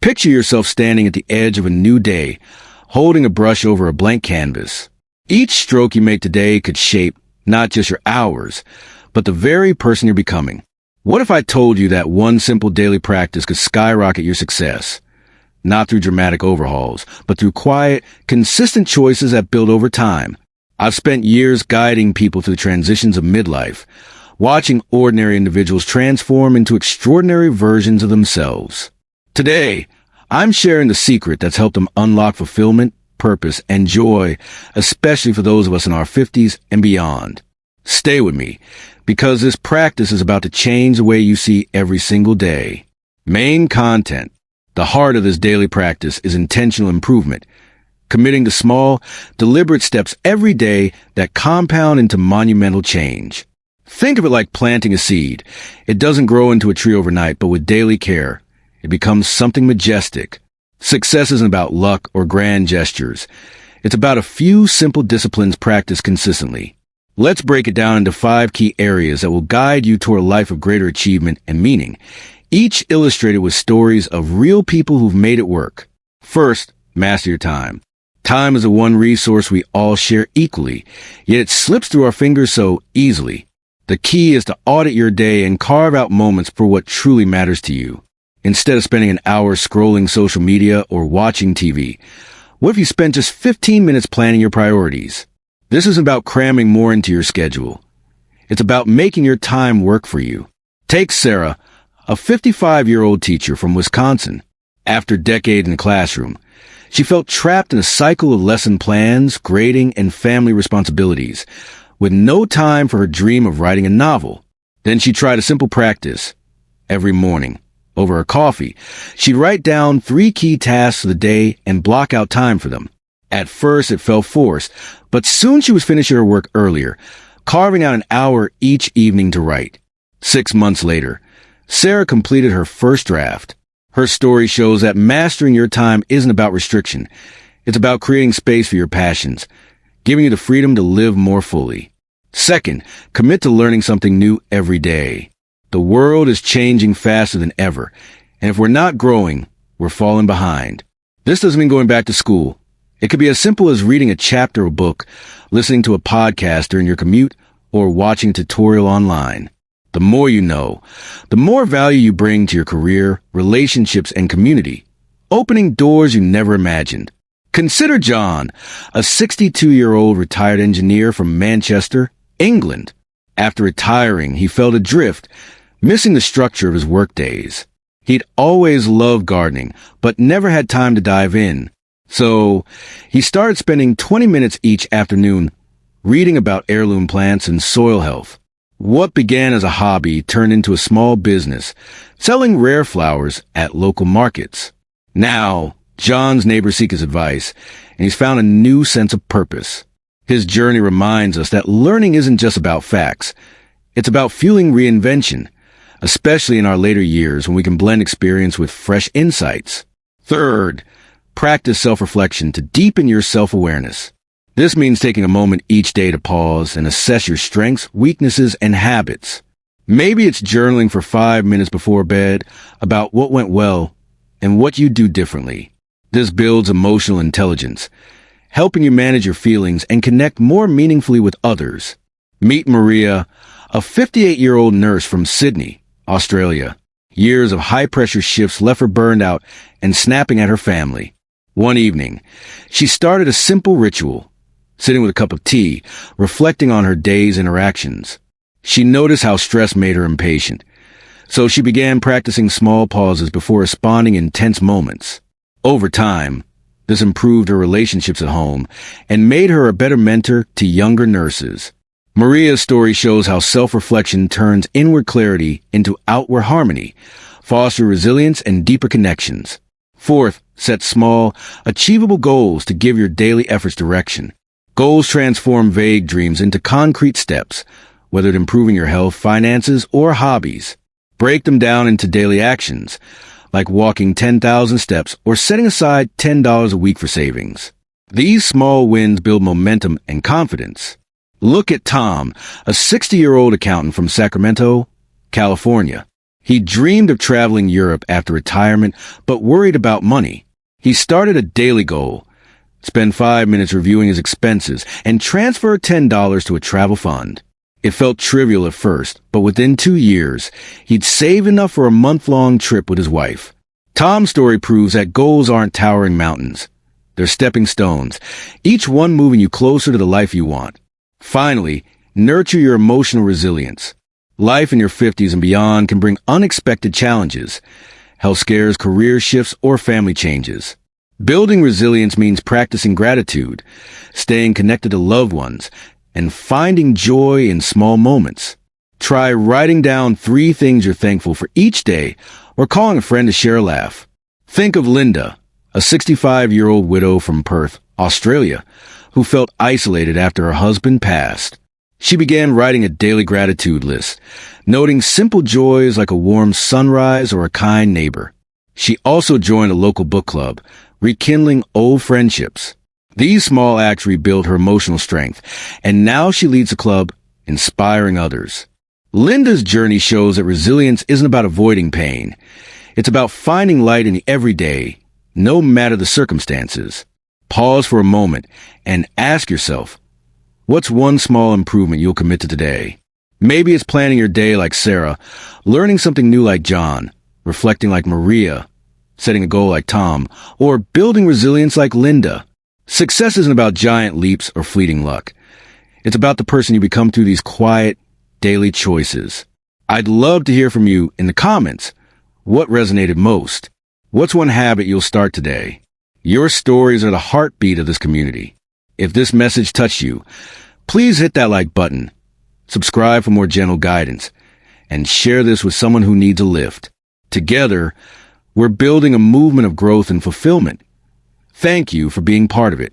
Picture yourself standing at the edge of a new day, holding a brush over a blank canvas. Each stroke you make today could shape not just your hours, but the very person you're becoming. What if I told you that one simple daily practice could skyrocket your success? Not through dramatic overhauls, but through quiet, consistent choices that build over time. I've spent years guiding people through the transitions of midlife, watching ordinary individuals transform into extraordinary versions of themselves. Today, I'm sharing the secret that's helped them unlock fulfillment, purpose, and joy, especially for those of us in our 50s and beyond. Stay with me, because this practice is about to change the way you see every single day. Main content. The heart of this daily practice is intentional improvement, committing to small, deliberate steps every day that compound into monumental change. Think of it like planting a seed. It doesn't grow into a tree overnight, but with daily care, it becomes something majestic. Success isn't about luck or grand gestures. It's about a few simple disciplines practiced consistently. Let's break it down into 5 key areas that will guide you toward a life of greater achievement and meaning, each illustrated with stories of real people who've made it work. First, master your time. Time is the one resource we all share equally, yet it slips through our fingers so easily. The key is to audit your day and carve out moments for what truly matters to you. Instead of spending an hour scrolling social media or watching TV, what if you spent just 15 minutes planning your priorities? This isn't about cramming more into your schedule. It's about making your time work for you. Take Sarah, a 55-year-old teacher from Wisconsin. After decades in the classroom, she felt trapped in a cycle of lesson plans, grading, and family responsibilities, with no time for her dream of writing a novel. Then she tried a simple practice. Every morning, over her coffee, she'd write down 3 key tasks of the day and block out time for them. At first, it felt forced, but soon she was finishing her work earlier, carving out an hour each evening to write. 6 months later, Sarah completed her first draft. Her story shows that mastering your time isn't about restriction. It's about creating space for your passions, giving you the freedom to live more fully. Second, commit to learning something new every day. The world is changing faster than ever, and if we're not growing, we're falling behind. This doesn't mean going back to school. It could be as simple as reading a chapter of a book, listening to a podcast during your commute, or watching a tutorial online. The more you know, the more value you bring to your career, relationships, and community, opening doors you never imagined. Consider John, a 62-year-old retired engineer from Manchester, England. After retiring, he felt adrift, missing the structure of his workdays. He'd always loved gardening, but never had time to dive in. So he started spending 20 minutes each afternoon reading about heirloom plants and soil health. What began as a hobby turned into a small business, selling rare flowers at local markets. Now, John's neighbors seek his advice, and he's found a new sense of purpose. His journey reminds us that learning isn't just about facts. It's about fueling reinvention, especially in our later years when we can blend experience with fresh insights. Third, practice self-reflection to deepen your self-awareness. This means taking a moment each day to pause and assess your strengths, weaknesses, and habits. Maybe it's journaling for 5 minutes before bed about what went well and what you do differently. This builds emotional intelligence, helping you manage your feelings and connect more meaningfully with others. Meet Maria, a 58-year-old nurse from Sydney, Australia. Years of high-pressure shifts left her burned out and snapping at her family. One evening, she started a simple ritual, sitting with a cup of tea, reflecting on her day's interactions. She noticed how stress made her impatient, so she began practicing small pauses before responding in tense moments. Over time, this improved her relationships at home and made her a better mentor to younger nurses. Maria's story shows how self-reflection turns inward clarity into outward harmony, fostering resilience and deeper connections. Fourth, set small, achievable goals to give your daily efforts direction. Goals transform vague dreams into concrete steps, whether it's improving your health, finances, or hobbies. Break them down into daily actions, like walking 10,000 steps or setting aside $10 a week for savings. These small wins build momentum and confidence. Look at Tom, a 60-year-old accountant from Sacramento, California. He dreamed of traveling Europe after retirement, but worried about money. He started a daily goal: spend 5 minutes reviewing his expenses and transfer $10 to a travel fund. It felt trivial at first, but within 2 years, he'd saved enough for a month-long trip with his wife. Tom's story proves that goals aren't towering mountains. They're stepping stones, each one moving you closer to the life you want. Finally, nurture your emotional resilience. Life in your 50s and beyond can bring unexpected challenges: health scares, career shifts, or family changes. Building resilience means practicing gratitude, staying connected to loved ones, and finding joy in small moments. Try writing down 3 things you're thankful for each day, or calling a friend to share a laugh. Think of Linda, a 65-year-old widow from Perth, Australia, who felt isolated after her husband passed. She began writing a daily gratitude list, noting simple joys like a warm sunrise or a kind neighbor. She also joined a local book club, rekindling old friendships. These small acts rebuilt her emotional strength, and now she leads a club, inspiring others. Linda's journey shows that resilience isn't about avoiding pain. It's about finding light in the everyday, no matter the circumstances. Pause for a moment and ask yourself, what's one small improvement you'll commit to today? Maybe it's planning your day like Sarah, learning something new like John, reflecting like Maria, setting a goal like Tom, or building resilience like Linda. Success isn't about giant leaps or fleeting luck. It's about the person you become through these quiet, daily choices. I'd love to hear from you in the comments. What resonated most? What's one habit you'll start today? Your stories are the heartbeat of this community. If this message touched you, please hit that like button, subscribe for more gentle guidance, and share this with someone who needs a lift. Together, we're building a movement of growth and fulfillment. Thank you for being part of it.